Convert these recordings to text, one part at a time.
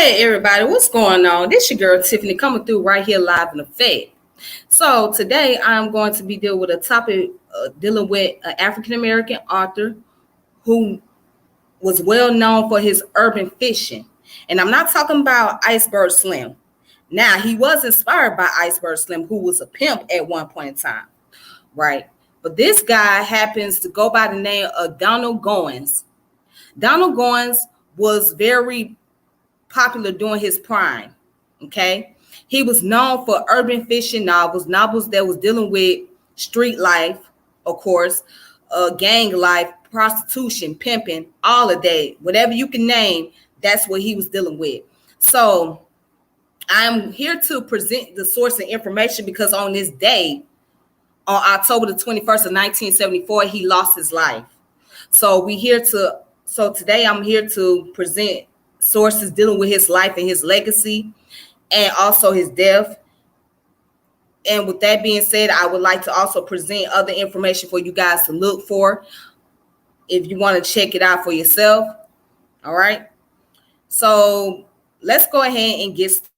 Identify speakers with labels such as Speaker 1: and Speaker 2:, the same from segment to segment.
Speaker 1: Hey everybody, what's going on? This your girl Tiffany coming through right here live in effect. So today I'm going to be dealing with a topic dealing with an African American author who was well known for his urban fishing. And I'm not talking about Iceberg Slim. Now, he was inspired by Iceberg Slim, who was a pimp at one point in time, right? But this guy happens to go by the name of Donald Goines. Donald Goines was very popular during his prime. Okay, he was known for urban fishing novels that was dealing with street life, of course, gang life, prostitution, pimping, all of that, whatever you can name. That's what he was dealing with. So I'm here to present the source of information because on this day, on October the 21st of 1974, he lost his life. So today I'm here to present sources dealing with his life and his legacy and also his death. And with that being said, I would like to also present other information for you guys to look for if you want to check it out for yourself. All right. So let's go ahead and get started.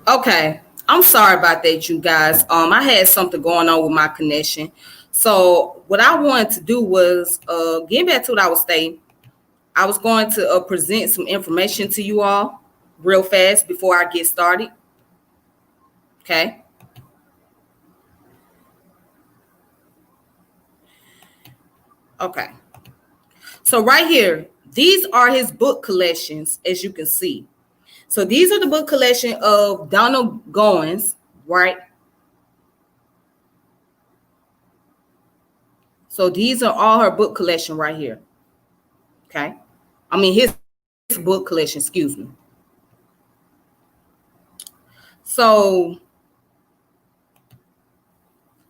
Speaker 1: Okay, I'm sorry about that, you guys. I had something going on with my connection. So what I wanted to do was getting back to what I was saying. I was going to present some information to you all real fast before I get started. Okay. Okay. So right here, these are his book collections, as you can see. So these are the book collection of Donald Goines, right? So these are all her book collection right here. Okay. I mean his book collection, excuse me. So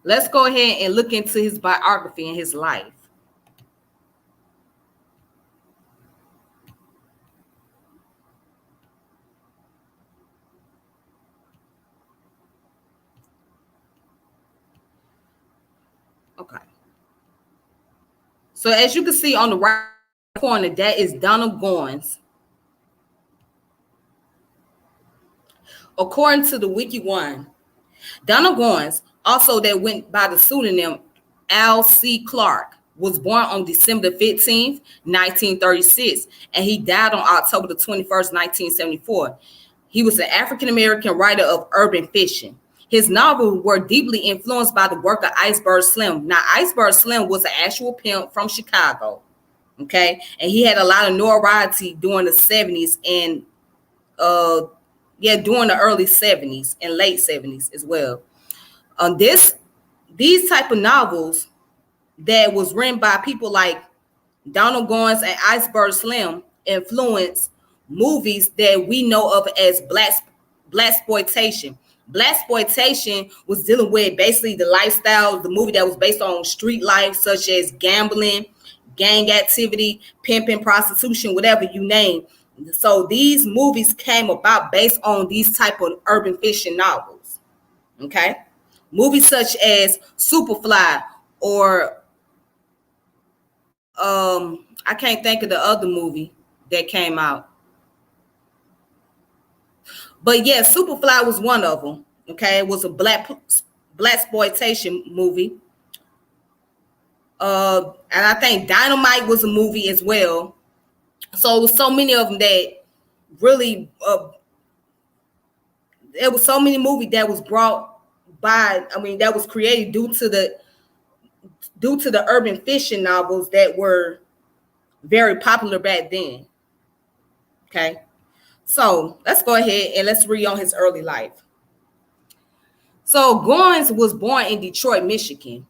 Speaker 1: let's go ahead and look into his biography and his life. Okay. So as you can see on the right corner, that is Donald Goines. According to the Wiki One, Donald Goines, also that went by the pseudonym Al C. Clark, was born on December 15th, 1936, and he died on October the 21st, 1974. He was an African-American writer of urban fiction. His novels were deeply influenced by the work of Iceberg Slim. Now, Iceberg Slim was an actual pimp from Chicago, okay? And he had a lot of notoriety during the 70s and during the early 70s and late 70s as well. These type of novels that was written by people like Donald Goines and Iceberg Slim influenced movies that we know of as blaxploitation. Blaxploitation was dealing with basically the lifestyle, the movie that was based on street life, such as gambling, gang activity, pimping, prostitution, whatever you name. So these movies came about based on these type of urban fiction novels. Okay, movies such as Superfly or I can't think of the other movie that came out. But yeah, Superfly was one of them. Okay, it was a blaxploitation movie. And I think Dynamite was a movie as well. So it was so many of them that really, there was so many movies that was brought by. I mean, that was created due to the urban fiction novels that were very popular back then. Okay. So let's go ahead and let's read on his early life. So Goines was born in Detroit, Michigan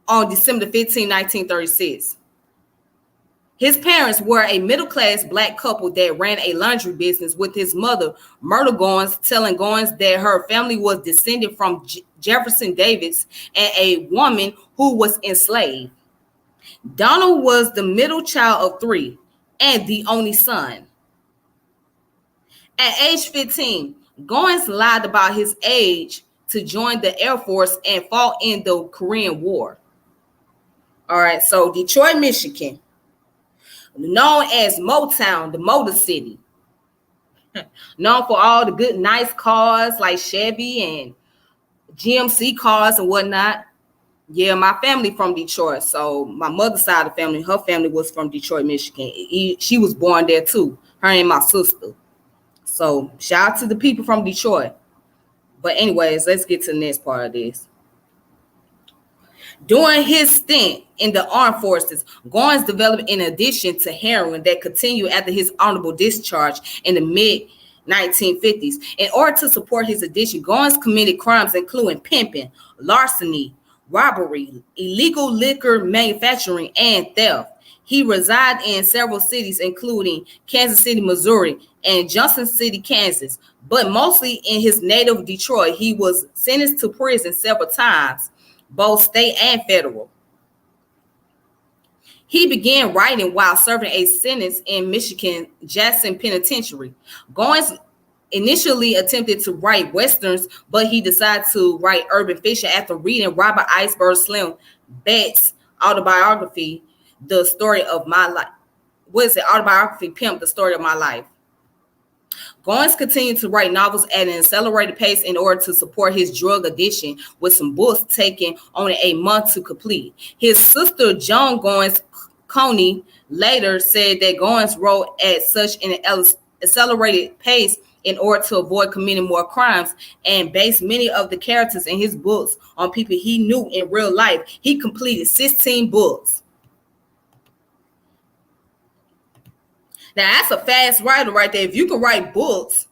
Speaker 1: on December 15, 1936. His parents were a middle-class black couple that ran a laundry business, with his mother, Myrtle Goines, telling Goines that her family was descended from Jefferson Davis and a woman who was enslaved. Donald was the middle child of three and the only son. At age 15, Goines lied about his age to join the Air Force and fought in the Korean War. All right, so Detroit, Michigan, known as Motown, the Motor City, known for all the good, nice cars like Chevy and GMC cars and whatnot. Yeah, my family from Detroit. So my mother's side of the family, her family was from Detroit, Michigan. She was born there too, her and my sister. So shout out to the people from Detroit. But anyways, let's get to the next part of this. During his stint in the armed forces, Goines developed an addiction to heroin that continued after his honorable discharge in the mid-1950s. In order to support his addiction, Goines committed crimes including pimping, larceny, robbery, illegal liquor manufacturing, and theft. He resided in several cities, including Kansas City, Missouri, and Johnson City, Kansas, but mostly in his native Detroit. He was sentenced to prison several times, both state and federal. He began writing while serving a sentence in Michigan Jackson Penitentiary. Goines initially attempted to write westerns, but he decided to write urban fiction after reading Robert Iceberg Slim Betts' autobiography, The Story of My Life. What is it? Autobiography, Pimp, The Story of My Life. Goines continued to write novels at an accelerated pace in order to support his drug addiction, with some books taking only a month to complete. His sister, Joan Goines Coney, later said that Goines wrote at such an accelerated pace in order to avoid committing more crimes, and based many of the characters in his books on people he knew in real life. He completed 16 books. Now, that's a fast writer right there. If you can write books,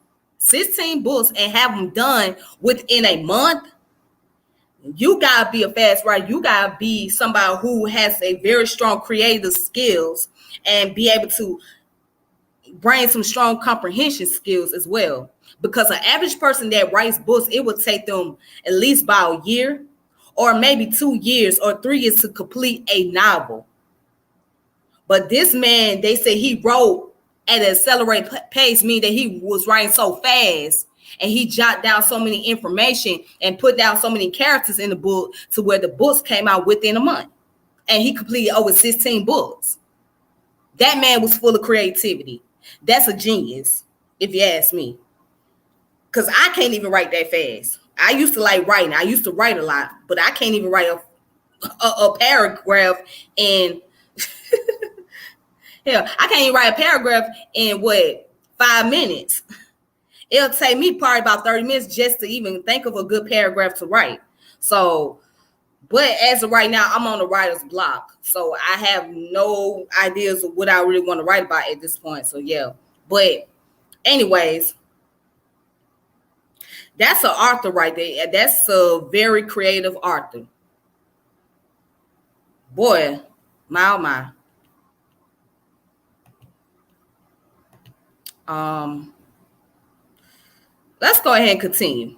Speaker 1: 16 books and have them done within a month, you gotta be a fast writer. You gotta be somebody who has a very strong creative skills and be able to bring some strong comprehension skills as well. Because an average person that writes books, it would take them at least about a year or maybe 2 years or 3 years to complete a novel. But this man, they say he wrote at an accelerated pace, meaning that he was writing so fast and he jotted down so many information and put down so many characters in the book to where the books came out within a month. And he completed over 16 books. That man was full of creativity. That's a genius, if you ask me. Because I can't even write that fast. I used to like writing. I used to write a lot, but I can't even write a paragraph in hell, I can't even write a paragraph in 5 minutes. It'll take me probably about 30 minutes just to even think of a good paragraph to write. So, but as of right now, I'm on the writer's block. So I have no ideas of what I really want to write about at this point. So yeah. But anyways, that's an author right there. That's a very creative author. Boy, my oh my. Let's go ahead and continue.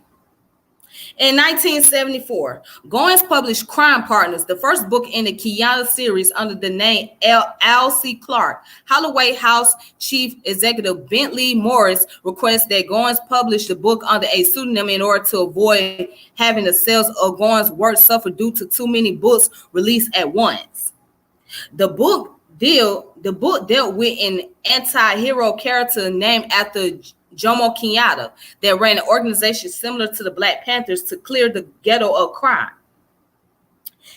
Speaker 1: In 1974, Goines published Crime Partners, the first book in the Kiana series under the name L.C. Clark. Holloway House Chief Executive Bentley Morris requests that Goines publish the book under a pseudonym in order to avoid having the sales of Goines' work suffer due to too many books released at once. The book dealt with an anti-hero character named after Jomo Kenyatta that ran an organization similar to the Black Panthers to clear the ghetto of crime.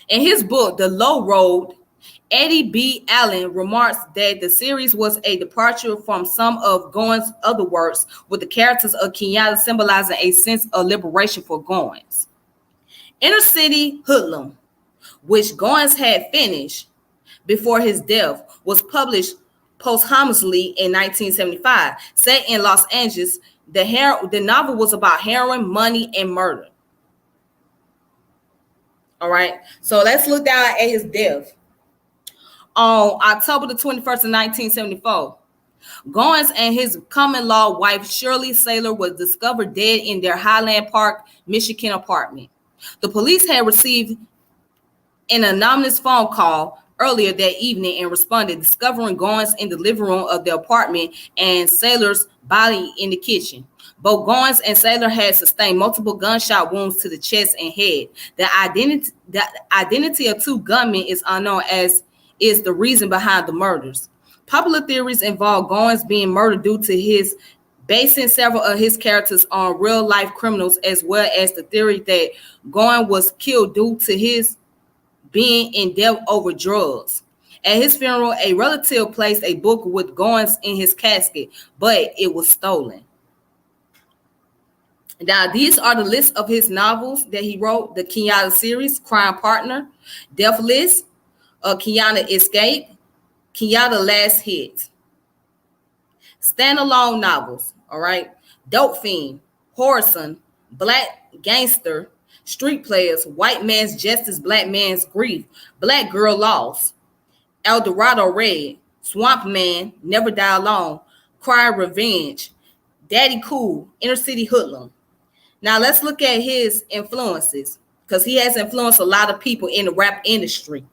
Speaker 1: In his book, The Low Road, Eddie B. Allen remarks that the series was a departure from some of Goines' other works, with the characters of Kenyatta symbolizing a sense of liberation for Goines. Inner City Hoodlum, which Goines had finished before his death, was published posthumously in 1975. Set in Los Angeles, the novel was about heroin, money, and murder. All right, so let's look down at his death. On October the 21st of 1974, Goines and his common-law wife, Shirley Saylor, was discovered dead in their Highland Park, Michigan apartment. The police had received an anonymous phone call earlier that evening and responded, discovering Goines in the living room of the apartment and Saylor's body in the kitchen. Both Goines and Saylor had sustained multiple gunshot wounds to the chest and head. The identity of two gunmen is unknown, as is the reason behind the murders. Popular theories involve Goines being murdered due to his basing several of his characters on real-life criminals, as well as the theory that Goines was killed due to his being in debt over drugs. At his funeral, a relative placed a book with Goines in his casket, but it was stolen. Now, these are the list of his novels that he wrote: the Kenyatta series, Crime Partner, Death List, Kenyatta Escape, Kenyatta Last Hit. Standalone novels, all right: Dope Fiend, Horrorson, Black Gangster, Street Players, White Man's Justice, Black Man's Grief, Black Girl Lost, El Dorado Red, Swamp Man, Never Die Alone, Cry Revenge, Daddy Cool, Inner City Hoodlum. Now let's look at his influences, because he has influenced a lot of people in the rap industry.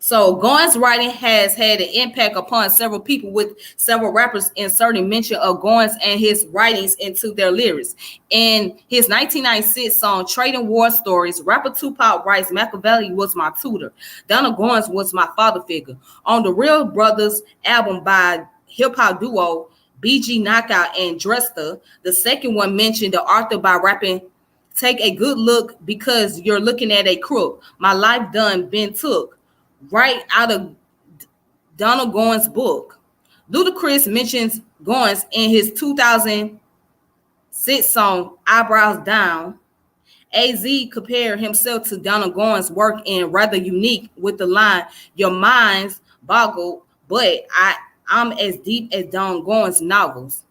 Speaker 1: So Goines' writing has had an impact upon several people, with several rappers inserting mention of Goines and his writings into their lyrics. In his 1996 song Trading War Stories, rapper Tupac writes, "Machiavelli was my tutor. Donald Goines was my father figure." On the Real Brothers album by hip-hop duo BG Knockout and Dresta, the second one mentioned the author by rapping, "Take a good look because you're looking at a crook. My life done been took." Right out of Donald Goines' book. Ludacris mentions Goines in his 2006 song Eyebrows Down. AZ compared himself to Donald Goines' work in rather unique with the line, "Your mind's boggled, but I'm as deep as Donald Goines' novels."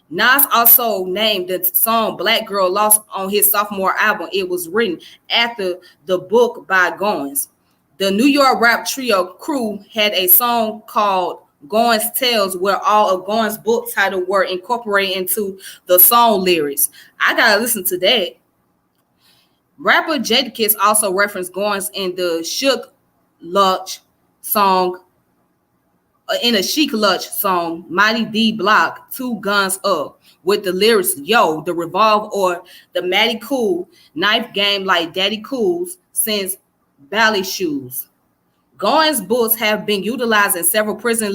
Speaker 1: Nas also named the song Black Girl Lost on his sophomore album. It was written after the book by Goines. The New York rap trio Crew had a song called Goines Tales, where all of Goines' book title were incorporated into the song lyrics. I gotta listen to that. Rapper Jadakiss also referenced Goines in the Shook Luch song, in a Chic Luch song, Mighty D Block, Two Guns Up, with the lyrics, yo, the revolve or the Matty Cool, knife game like Daddy Cool's, since ballet shoes. Goins' books have been utilized in several prison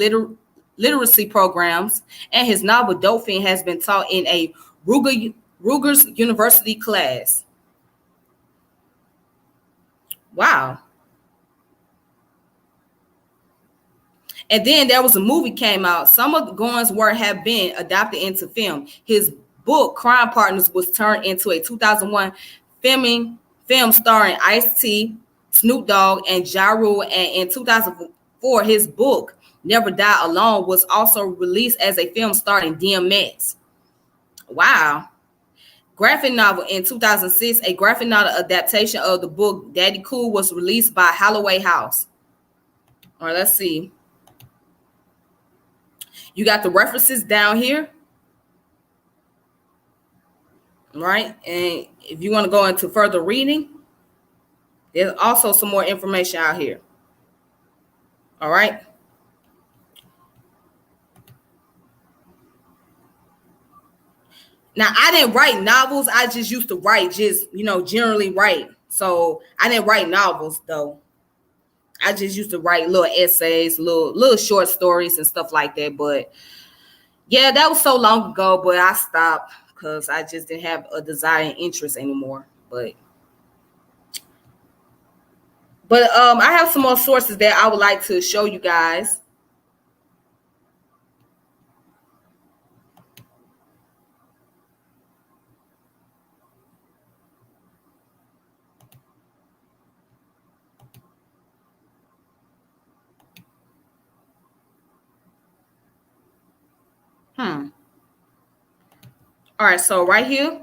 Speaker 1: literacy programs, and his novel Dolphin has been taught in a Rutgers University class. Wow. And then there was a movie came out. Some of Goins' work have been adapted into film. His book Crime Partners was turned into a 2001 film starring Ice-T, Snoop Dogg, and Ja Rule. And in 2004, his book Never Die Alone was also released as a film starring DMX. Wow. Graphic novel in 2006, a graphic novel adaptation of the book Daddy Cool was released by Holloway House. All right, let's see. You got the references down here, right? And if you want to go into further reading, there's also some more information out here. All right. Now, I didn't write novels. I just used to write, generally write. So I didn't write novels, though. I just used to write little essays, little short stories and stuff like that. But yeah, that was so long ago, but I stopped because I just didn't have a desire and interest anymore. But I have some more sources that I would like to show you guys. All right, so right here.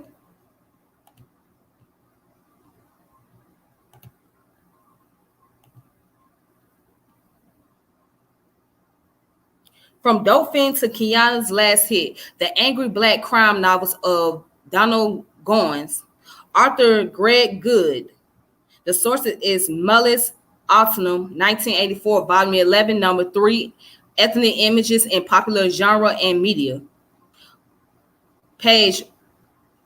Speaker 1: From Dolphin to Kiana's last hit, the angry black crime novels of Donald Goines, Arthur Greg Good. The source is Mullis Autumn, 1984, volume 11, number 3, Ethnic Images in Popular Genre and Media. Page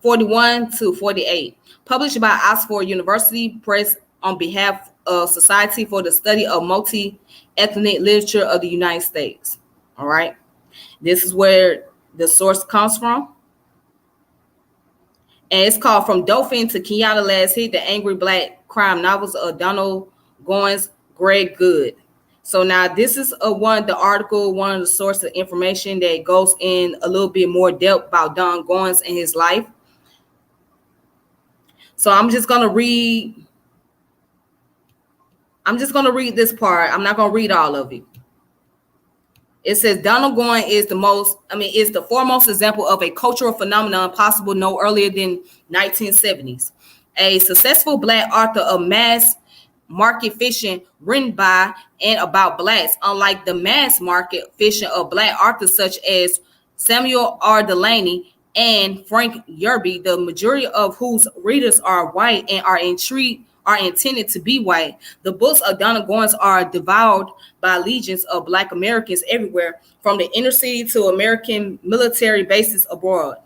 Speaker 1: 41 to 48. Published by Oxford University Press on behalf of Society for the Study of Multi-Ethnic Literature of the United States. All right. This is where the source comes from. And it's called From Dolphin to Kiana Last Hit, the Angry Black Crime Novels of Donald Goines, Greg Good. So now this is one of the source of information that goes in a little bit more depth about Don Goines and his life. So I'm just going to read this part. I'm not going to read all of it. It says Donald Goines is the foremost example of a cultural phenomenon possible no earlier than 1970s. A successful black author of mass market fiction written by and about blacks, unlike the mass market fiction of black authors such as Samuel R. Delaney and Frank Yerby, the majority of whose readers are white and are intended to be white. The books of Donald Goines are devoured by legions of Black Americans everywhere, from the inner city to American military bases abroad.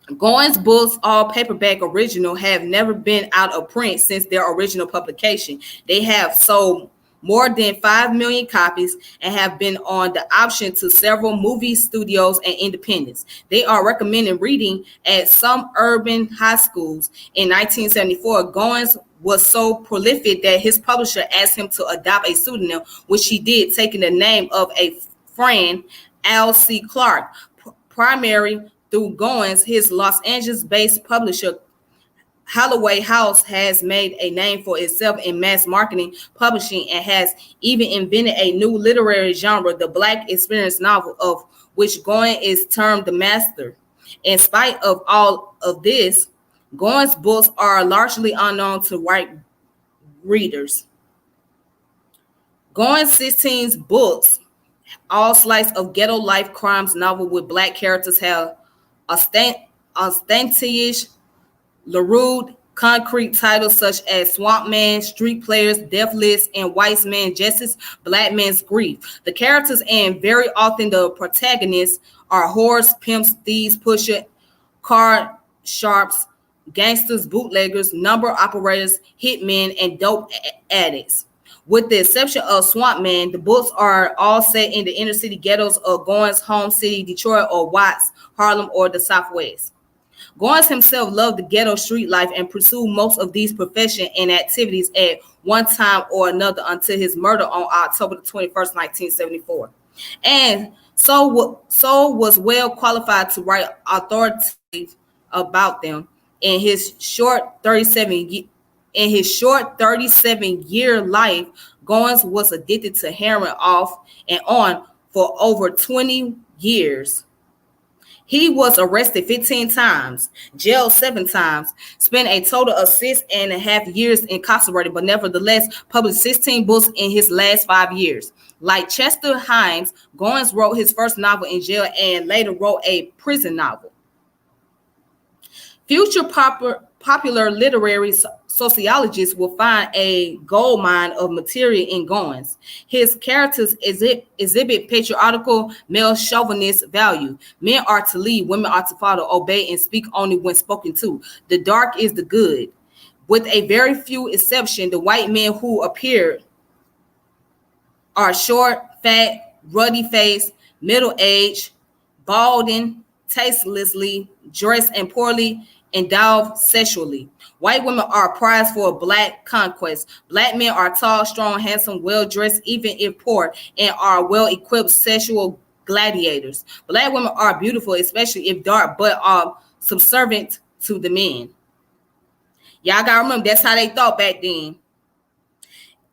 Speaker 1: Goines' books, all paperback original, have never been out of print since their original publication. They have sold more than 5 million copies and have been on the option to several movie studios and independents. They are recommended reading at some urban high schools. In 1974, Goines was so prolific that his publisher asked him to adopt a pseudonym, which he did, taking the name of a friend, Al C. Clark. Primary through Goines, his Los Angeles-based publisher Holloway House has made a name for itself in mass marketing publishing and has even invented a new literary genre, the Black experience novel, of which Goines is termed the master. In spite of all of this, Goines' books are largely unknown to white readers. Goines' 16 books, all slice of ghetto life crimes novel with black characters, have ostentatious LaRue concrete titles such as Swamp Man, Street Players, Death List, and White Man Justice, Black Man's Grief. The characters and very often the protagonists are whores, pimps, thieves, pusher, card sharps, gangsters, bootleggers, number operators, hitmen, and dope addicts. With the exception of Swamp Man, the books are all set in the inner city ghettos of Goines' home city, Detroit, or Watts, Harlem, or the Southwest. Goines himself loved the ghetto street life and pursued most of these professions and activities at one time or another until his murder on October the 21st, 1974. And so was well qualified to write authoritative about them. In his short 37-year life, Goines was addicted to heroin off and on for over 20 years. He was arrested 15 times, jailed 7 times, spent a total of 6.5 years incarcerated, but nevertheless published 16 books in his last 5 years. Like Chester Himes, Goines wrote his first novel in jail and later wrote a prison novel. Future popular literary sociologists will find a gold mine of material in Goines. His characters exhibit patriarchal, male chauvinist value. Men are to lead, women are to follow, obey, and speak only when spoken to. The dark is the good. With a very few exceptions, the white men who appear are short, fat, ruddy-faced, middle-aged, balding, tastelessly, dressed and poorly endowed sexually. White women are prized for black conquest. Black men are tall, strong, handsome, well-dressed, even if poor, and are well-equipped sexual gladiators. Black women are beautiful, especially if dark, but are subservient to the men. Y'all gotta remember, that's how they thought back then.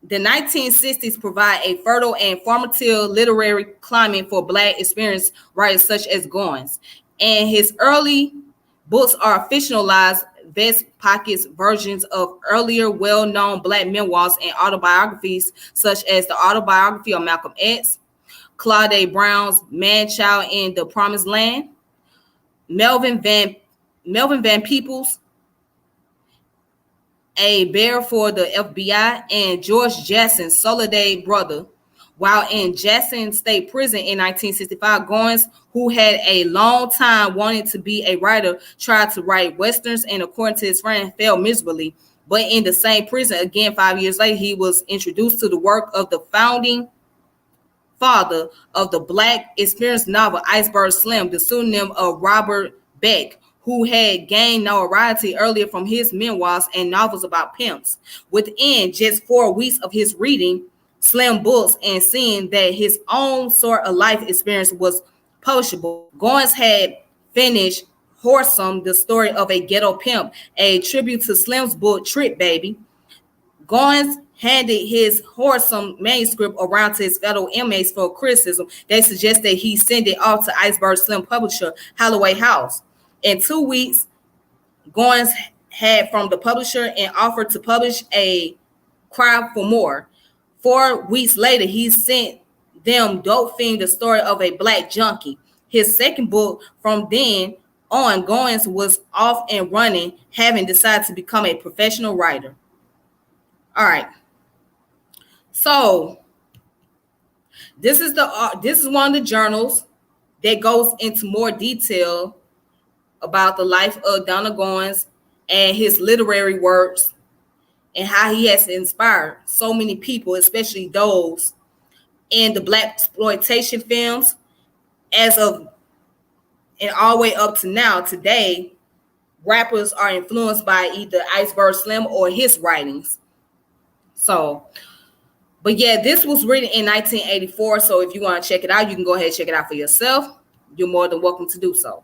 Speaker 1: The 1960s provide a fertile and formative literary climate for black experience writers such as Goines, and his early books are fictionalized vest pockets versions of earlier well-known black memoirs and autobiographies, such as the autobiography of Malcolm X, Claude Brown's Man-Child in the Promised Land, Melvin Van Peebles, A Bear for the FBI, and George Jackson's Soledad brother. While in Jackson State Prison in 1965, Goines, who had a long time wanted to be a writer, tried to write westerns and, according to his friend, failed miserably. But in the same prison, again 5 years later, he was introduced to the work of the founding father of the black experience novel, Iceberg Slim, the pseudonym of Robert Beck, who had gained notoriety earlier from his memoirs and novels about pimps. Within just 4 weeks of his reading Slim books and seeing that his own sort of life experience was publishable, Goines had finished Whoresome, the story of a ghetto pimp, a tribute to Slim's book Trip Baby. Goines handed his Whoresome manuscript around to his fellow inmates for criticism. They suggested he send it off to Iceberg Slim publisher Holloway House. In 2 weeks, Goines had from the publisher and offered to publish a cry for more. 4 weeks later, he sent them Dope Fiend, the story of a black junkie. His second book. From then on, Goines was off and running, having decided to become a professional writer. All right. So this is one of the journals that goes into more detail about the life of Donald Goines and his literary works and how he has inspired so many people, especially those in the black exploitation films, as of and all the way up to now. Today, rappers are influenced by either Iceberg Slim or his writings. So, but yeah, this was written in 1984. So if you want to check it out, you can go ahead and check it out for yourself. You're more than welcome to do so.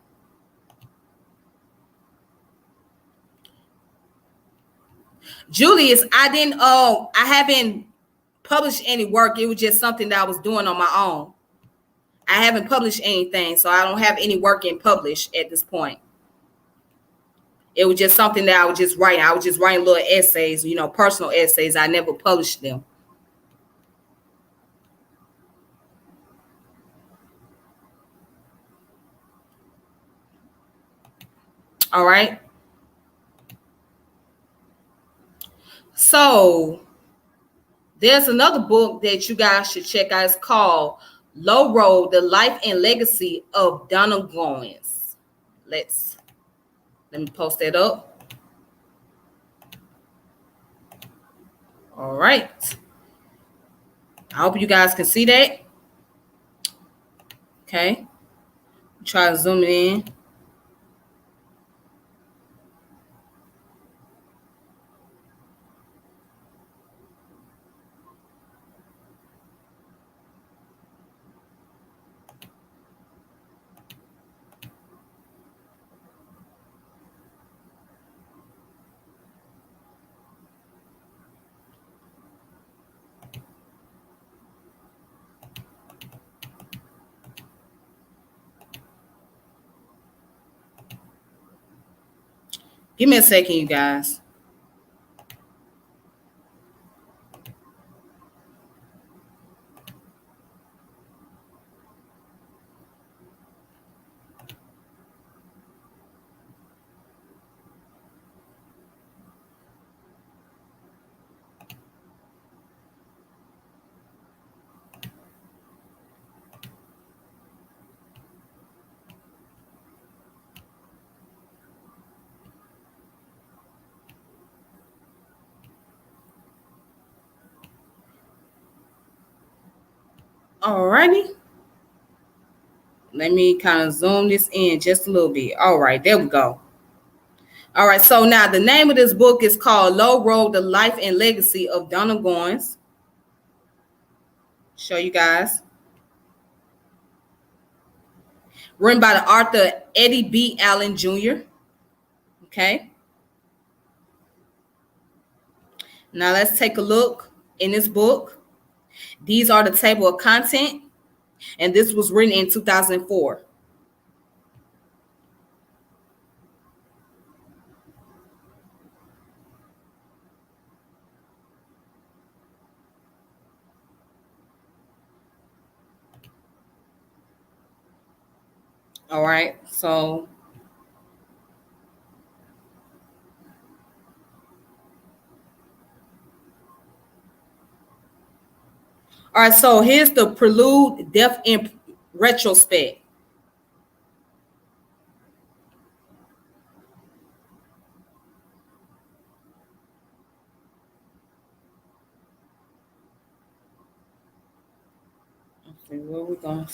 Speaker 1: Julius, I haven't published any work. It was just something that I was doing on my own. I haven't published anything, so I don't have any work in published at this point. It was just something that I was just writing. I was just writing little essays, personal essays. I never published them. All right. So there's another book that you guys should check out. It's called Low Road, The Life and Legacy of Donald Goines. Let me post that up. All right. I hope you guys can see that. Okay. Try to zoom it in. Give me a second, you guys. All righty. Let me kind of zoom this in just a little bit. All right, there we go. All right, so now the name of this book is called Low Road, The Life and Legacy of Donald Goines. Show you guys. Written by the author Eddie B. Allen Jr. Okay. Now let's take a look in this book. These are the table of content, and this was written in 2004. All right, so all right, so here's the prelude, death in retrospect. Okay, where we going?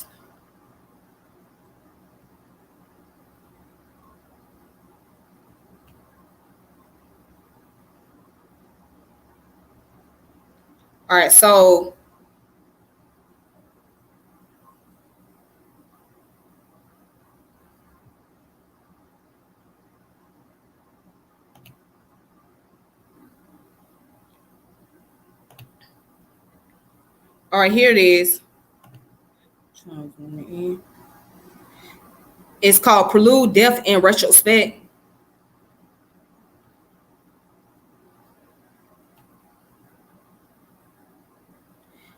Speaker 1: All right, so all right, here it is. It's called Prelude, Death in Retrospect.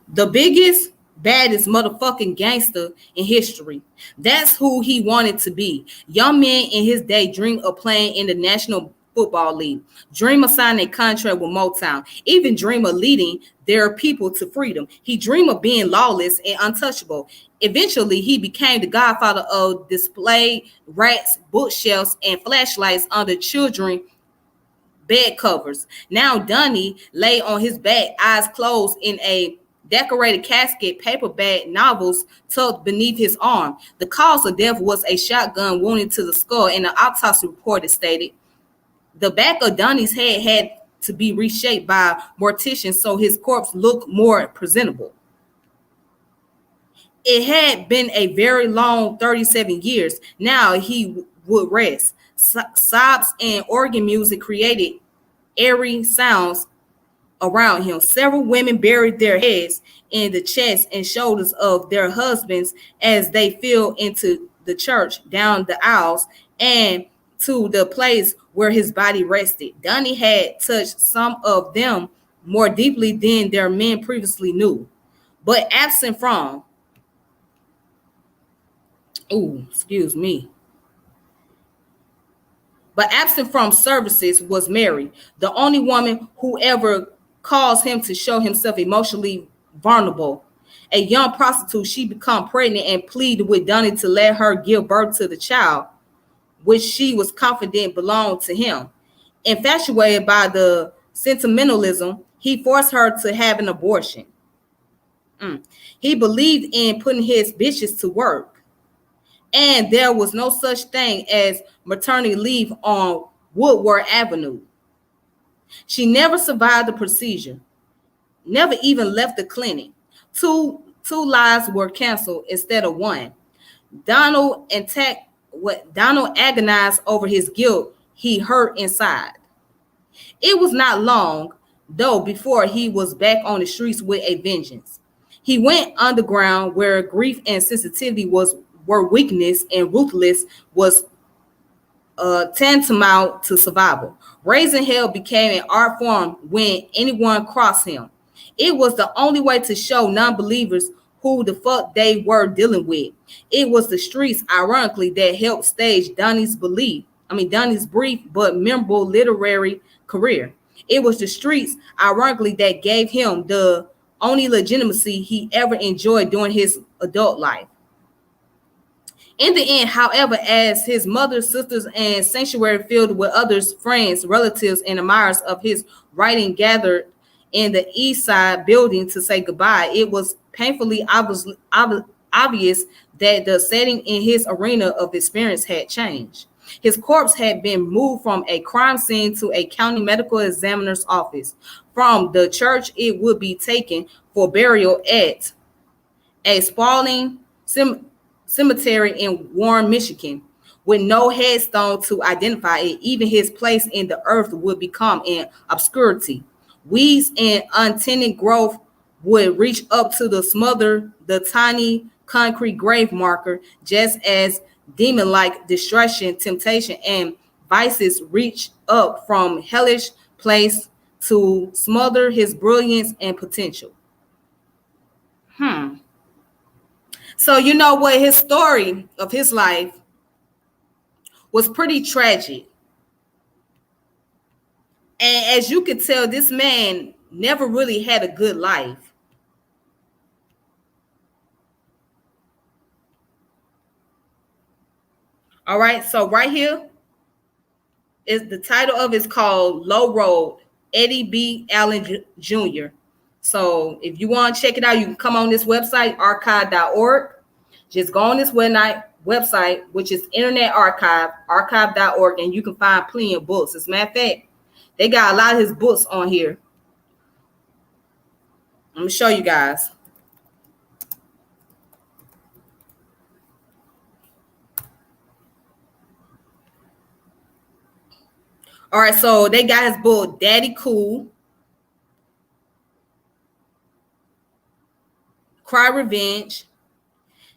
Speaker 1: The biggest, baddest motherfucking gangster in history. That's who he wanted to be. Young men in his day dreamed of playing in the National Football League, dream of signing a contract with Motown, even dream of leading their people to freedom. He dreamed of being lawless and untouchable. Eventually, he became the godfather of display rats, bookshelves, and flashlights under children bed covers. Now Donnie lay on his back, eyes closed, in a decorated casket, paperback novels tucked beneath his arm. The cause of death was a shotgun wounded to the skull, and the autopsy report stated the back of Donnie's head had to be reshaped by morticians so his corpse looked more presentable. It had been a very long 37 years. Now he would rest. Sobs and organ music created eerie sounds around him. Several women buried their heads in the chest and shoulders of their husbands as they fell into the church, down the aisles, and to the place where his body rested. Donnie had touched some of them more deeply than their men previously knew. But absent from, excuse me, but absent from services was Mary, the only woman who ever caused him to show himself emotionally vulnerable. A young prostitute, she became pregnant and pleaded with Donnie to let her give birth to the child, which she was confident belonged to him. Infatuated by the sentimentalism, he forced her to have an abortion. He believed in putting his bitches to work, and there was no such thing as maternity leave on Woodward Avenue. She never survived the procedure, never even left the clinic. Two lives were canceled instead of one. Donald agonized over his guilt he hurt inside. It was not long, though, before he was back on the streets with a vengeance. He went underground where grief and sensitivity were weakness and ruthless was tantamount to survival. Raising hell became an art form when anyone crossed him. It was the only way to show non-believers who the fuck they were dealing with. It was the streets, ironically, that helped stage Donnie's brief but memorable literary career. It was the streets, ironically, that gave him the only legitimacy he ever enjoyed during his adult life. In the end, however, as his mother, sisters, and sanctuary filled with others, friends, relatives, and admirers of his writing gathered in the East Side building to say goodbye, it was painfully obvious that the setting in his arena of experience had changed. His corpse had been moved from a crime scene to a county medical examiner's office. From the church, it would be taken for burial at a sprawling cemetery in Warren, Michigan, with no headstone to identify it. Even his place in the earth would become in obscurity. Weeds and untended growth would reach up to smother the tiny concrete grave marker, just as demon-like distraction, temptation, and vices reach up from hellish place to smother his brilliance and potential. So you know what? His story of his life was pretty tragic. And as you could tell, this man never really had a good life. All right, so right here is the title of it's called Low Road, Eddie B. Allen Jr. So if you want to check it out, you can come on this website, archive.org. Just go on this website, which is Internet Archive, archive.org, and you can find plenty of books. As a matter of fact, they got a lot of his books on here. I'm going to show you guys. All right, so they got his book, Daddy Cool, Cry Revenge,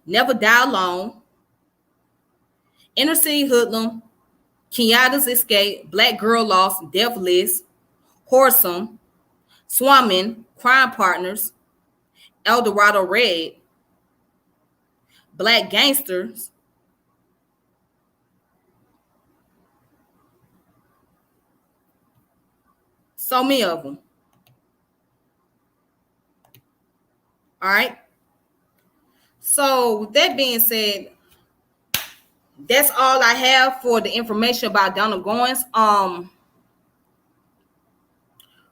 Speaker 1: Never Die Alone, Inner City Hoodlum, Kenyatta's Escape, Black Girl Lost, Death List, Whoresome, Swamin, Crime Partners, El Dorado Red, Black Gangsters, so many of them. All right. So with that being said, that's all I have for the information about Donald Goines.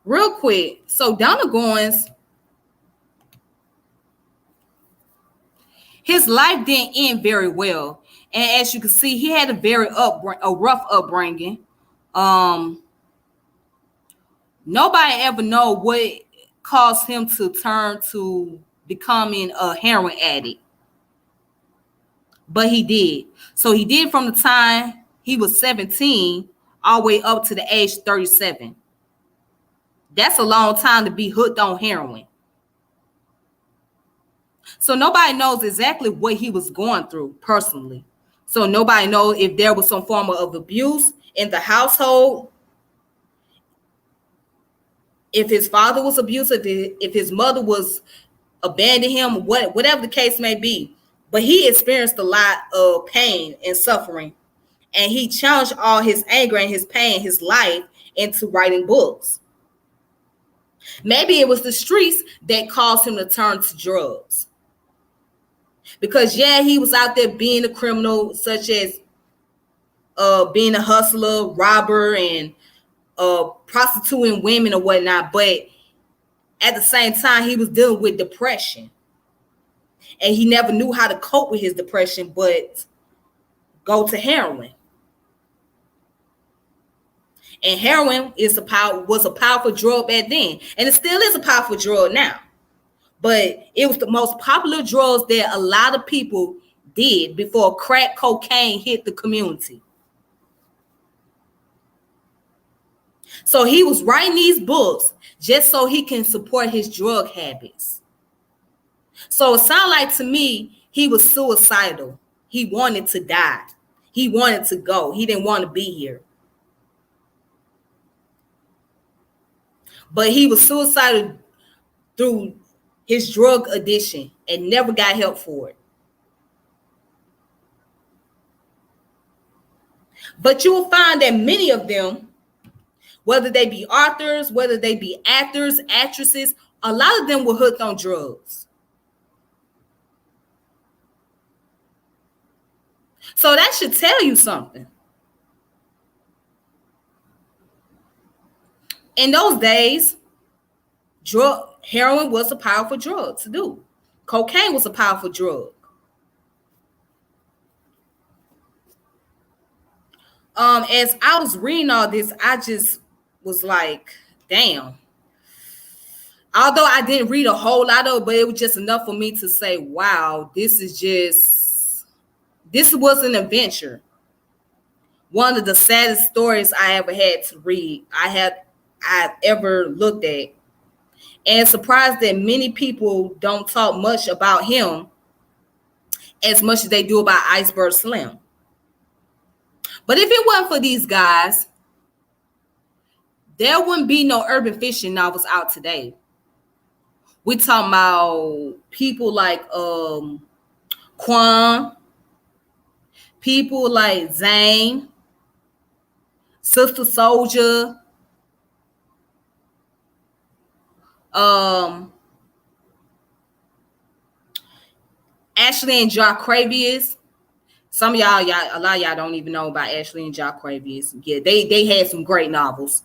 Speaker 1: Real quick. So Donald Goines, his life didn't end very well. And as you can see, he had a rough upbringing. Nobody ever know what caused him to turn to becoming a heroin addict. But he did. So he did from the time he was 17 all the way up to the age 37. That's a long time to be hooked on heroin. So nobody knows exactly what he was going through personally. So nobody knows if there was some form of abuse in the household, if his father was abusive, if his mother was abandoning him, whatever the case may be. But he experienced a lot of pain and suffering, and he challenged all his anger and his pain, his life, into writing books. Maybe it was the streets that caused him to turn to drugs. Because yeah, he was out there being a criminal, such as being a hustler, robber, and prostituting women or whatnot. But at the same time, he was dealing with depression, and he never knew how to cope with his depression, but go to heroin. And heroin was a powerful drug back then, and it still is a powerful drug now. But it was the most popular drugs that a lot of people did before crack cocaine hit the community. So he was writing these books just so he can support his drug habits. So it sounded like to me he was suicidal. He wanted to die. He wanted to go. He didn't want to be here. But he was suicidal through his drug addiction and never got help for it. But you will find that many of them, whether they be authors, whether they be actors, actresses, a lot of them were hooked on drugs. So that should tell you something. In those days, heroin was a powerful drug to do. Cocaine was a powerful drug. As I was reading all this, I just was like, damn. Although I didn't read a whole lot of it, but it was just enough for me to say, wow, this was an adventure. One of the saddest stories I ever had to read, I've ever looked at. And surprised that many people don't talk much about him as much as they do about Iceberg Slim. But if it wasn't for these guys, there wouldn't be no urban fiction novels out today. We talking about people like Quan, people like Zane, Sister Soldier, Ashley and Jaquavius. Some of y'all, a lot of y'all don't even know about Ashley and Jaquavius. Yeah, they had some great novels.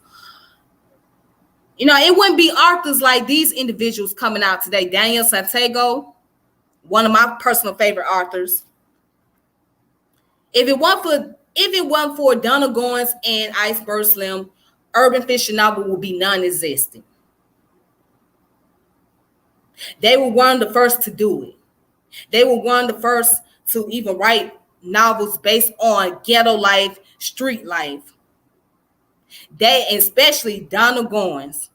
Speaker 1: You know, it wouldn't be authors like these individuals coming out today. Daniel Santiago, one of my personal favorite authors. If it wasn't for Donald Goines and Iceberg Slim, urban fiction novel would be non-existent. They were one of the first to do it. They were one of the first to even write novels based on ghetto life, street life. They, especially Donald Goines,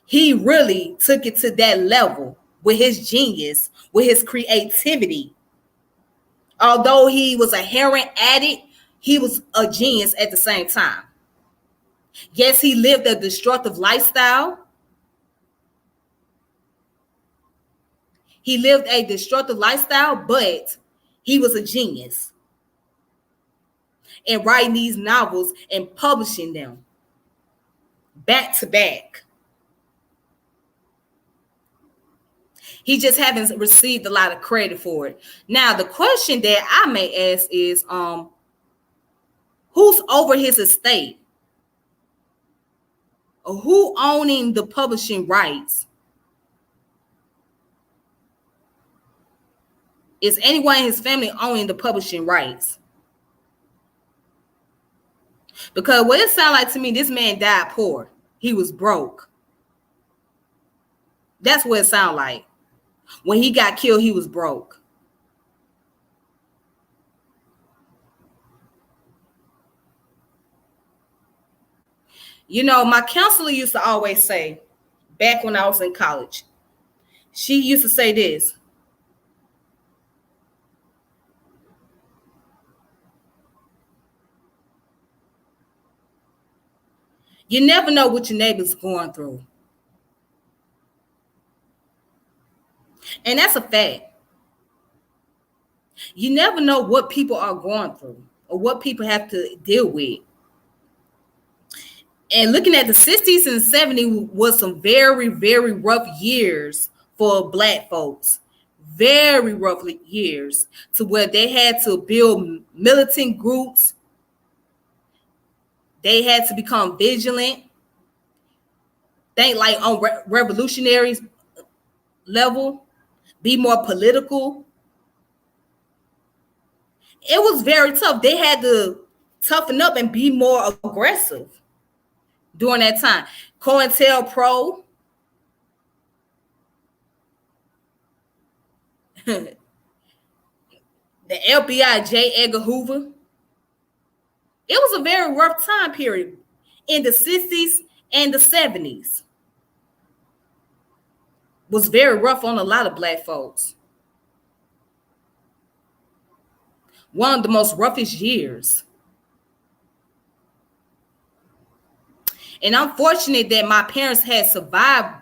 Speaker 1: he really took it to that level with his genius, with his creativity. Although he was a heroin addict, he was a genius at the same time. Yes, he lived a destructive lifestyle. But he was a genius in writing these novels and publishing them back to back. He just hasn't received a lot of credit for it. Now, the question that I may ask is, who's over his estate? Or who owning the publishing rights? Is anyone in his family owning the publishing rights? Because what it sounds like to me, this man died poor. He was broke. That's what it sounds like. When he got killed, he was broke. My counselor used to always say, back when I was in college, she used to say this: you never know what your neighbor's going through. And that's a fact. You never know what people are going through or what people have to deal with. And looking at the 60s and 70s was some very, very rough years for Black folks. Very rough years, to where they had to build militant groups. They had to become vigilant. Think like on revolutionary level, be more political. It was very tough. They had to toughen up and be more aggressive during that time. COINTELPRO, the FBI, J. Edgar Hoover. It was a very rough time period in the 60s and the 70s. Was very rough on a lot of Black folks. One of the most roughest years. And I'm fortunate that my parents had survived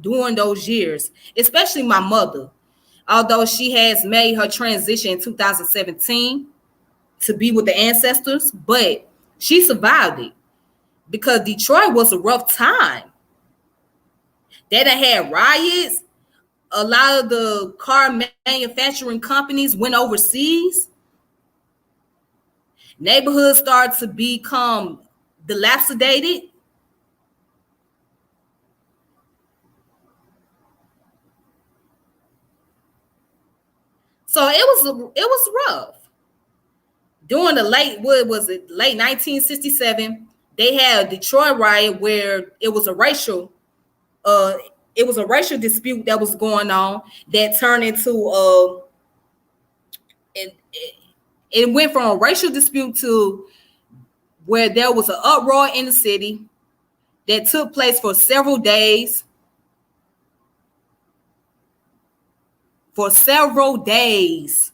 Speaker 1: during those years, especially my mother. Although she has made her transition in 2017 to be with the ancestors, but she survived it because Detroit was a rough time. They done had riots. A lot of the car manufacturing companies went overseas. Neighborhoods started to become dilapidated. So it was rough. During the late 1967, they had a Detroit riot where it was a racial dispute that was going on that turned into it went from a racial dispute to where there was an uproar in the city that took place for several days. For several days,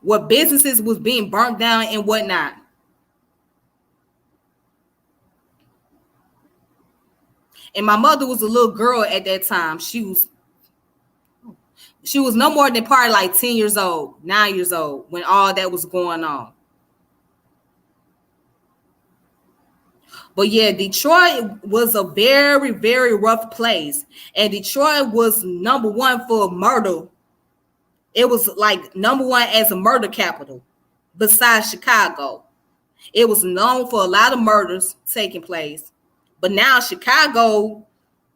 Speaker 1: where businesses was being burnt down and whatnot. And my mother was a little girl at that time. She was no more than probably like 10 years old, 9 years old when all that was going on. But yeah, Detroit was a very, very rough place. And Detroit was number one for murder. It was like number one as a murder capital besides Chicago. It was known for a lot of murders taking place. But now Chicago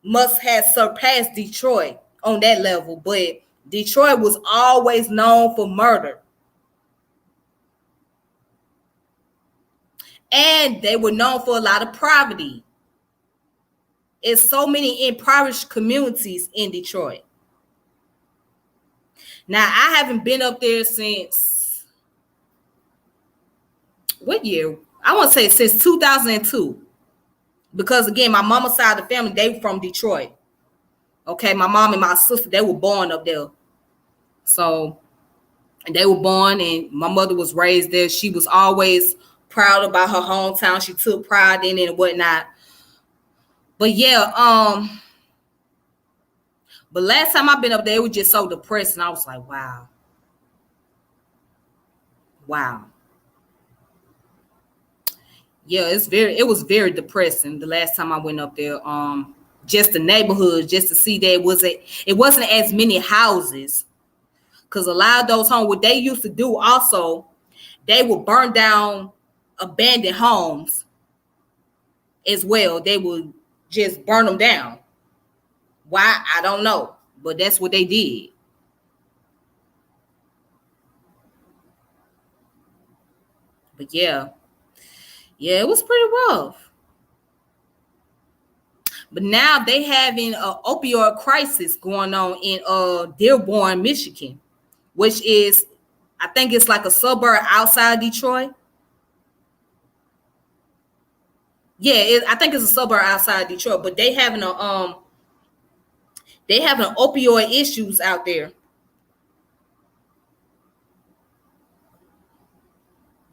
Speaker 1: must have surpassed Detroit on that level. But Detroit was always known for murder. And they were known for a lot of poverty. It's so many impoverished communities in Detroit. Now, I haven't been up there since, what year? I want to say since 2002. Because, again, my mama's side of the family, they were from Detroit. Okay, my mom and my sister, they were born up there. So, they were born, and my mother was raised there. She was always proud about her hometown. She took pride in it and whatnot. But yeah, but last time I've been up there, it was just so depressed, and I was like, wow. Yeah, it was very depressing the last time I went up there. Just the neighborhood, just to see that it wasn't as many houses. Because a lot of those homes, what they used to do also, they would burn down abandoned homes as well. They would just burn them down. Why? I don't know. But that's what they did. But yeah. Yeah, it was pretty rough. But now they having an opioid crisis going on in Dearborn, Michigan, which is, I think it's like a suburb outside Detroit. Yeah, I think it's a suburb outside Detroit, but they having opioid issues out there.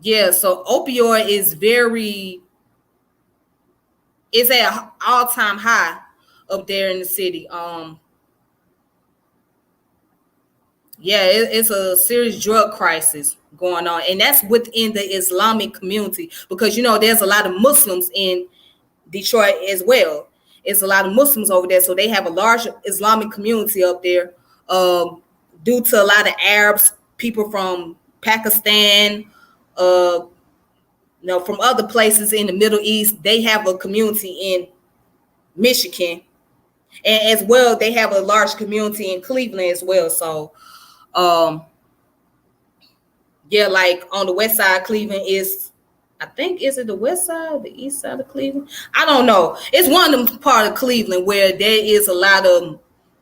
Speaker 1: Yeah, so opioid is very it's at an all-time high up there in the city. Yeah, it's a serious drug crisis going on, and that's within the Islamic community because there's a lot of Muslims in Detroit as well. It's a lot of Muslims over there, so they have a large Islamic community up there. Due to a lot of Arabs, people from Pakistan, uh, from other places in the Middle East, they have a community in Michigan, and as well, they have a large community in Cleveland as well. So, um, yeah, like on the west side, Cleveland is, I think, is it the west side or the east side of Cleveland? I don't know. It's one of them part of Cleveland where there is a lot of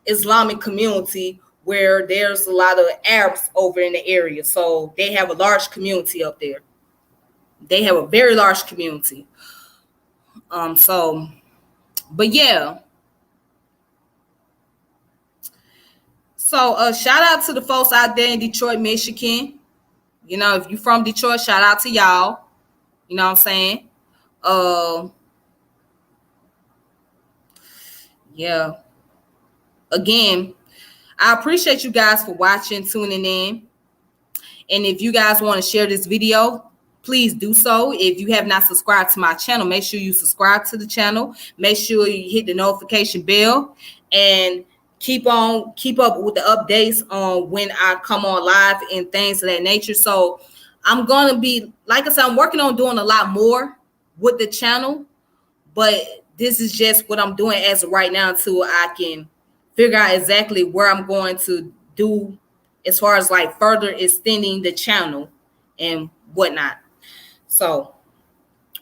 Speaker 1: Islamic community where there's a lot of Arabs over in the area. So they have a large community up there. They have a very large community. So, but yeah. So shout out to the folks out there in Detroit, Michigan. If you're from Detroit, shout out to y'all. You know what I'm saying? Uh, yeah. Again, I appreciate you guys for watching, tuning in. And if you guys want to share this video, please do so. If you have not subscribed to my channel, make sure you subscribe to the channel. Make sure you hit the notification bell and keep up with the updates on when I come on live and things of that nature. So I'm going to be, like I said, I'm working on doing a lot more with the channel, but this is just what I'm doing as of right now until I can figure out exactly where I'm going to do as far as like further extending the channel and whatnot. So,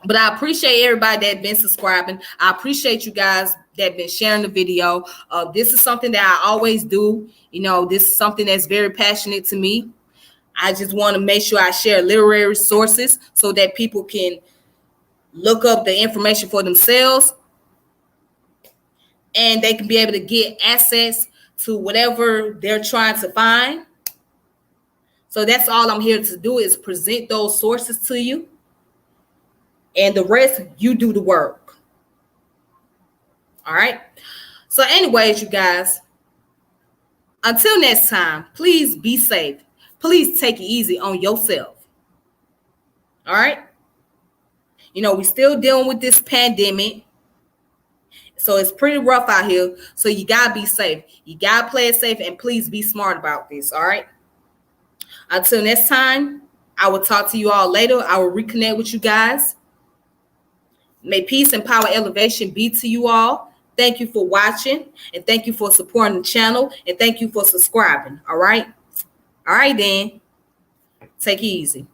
Speaker 1: but I appreciate everybody that been subscribing. I appreciate you guys that been sharing the video. This is something that I always do. This is something that's very passionate to me. I just want to make sure I share literary sources so that people can look up the information for themselves and they can be able to get access to whatever they're trying to find. So that's all I'm here to do is present those sources to you. And the rest, you do the work. All right. So anyways, you guys, until next time, please be safe. Please take it easy on yourself. All right. We still dealing with this pandemic. So it's pretty rough out here. So you got to be safe. You got to play it safe and please be smart about this. All right. Until next time, I will talk to you all later. I will reconnect with you guys. May peace and power elevation be to you all. Thank you for watching and thank you for supporting the channel and thank you for subscribing. All right. All right, then. Take it easy.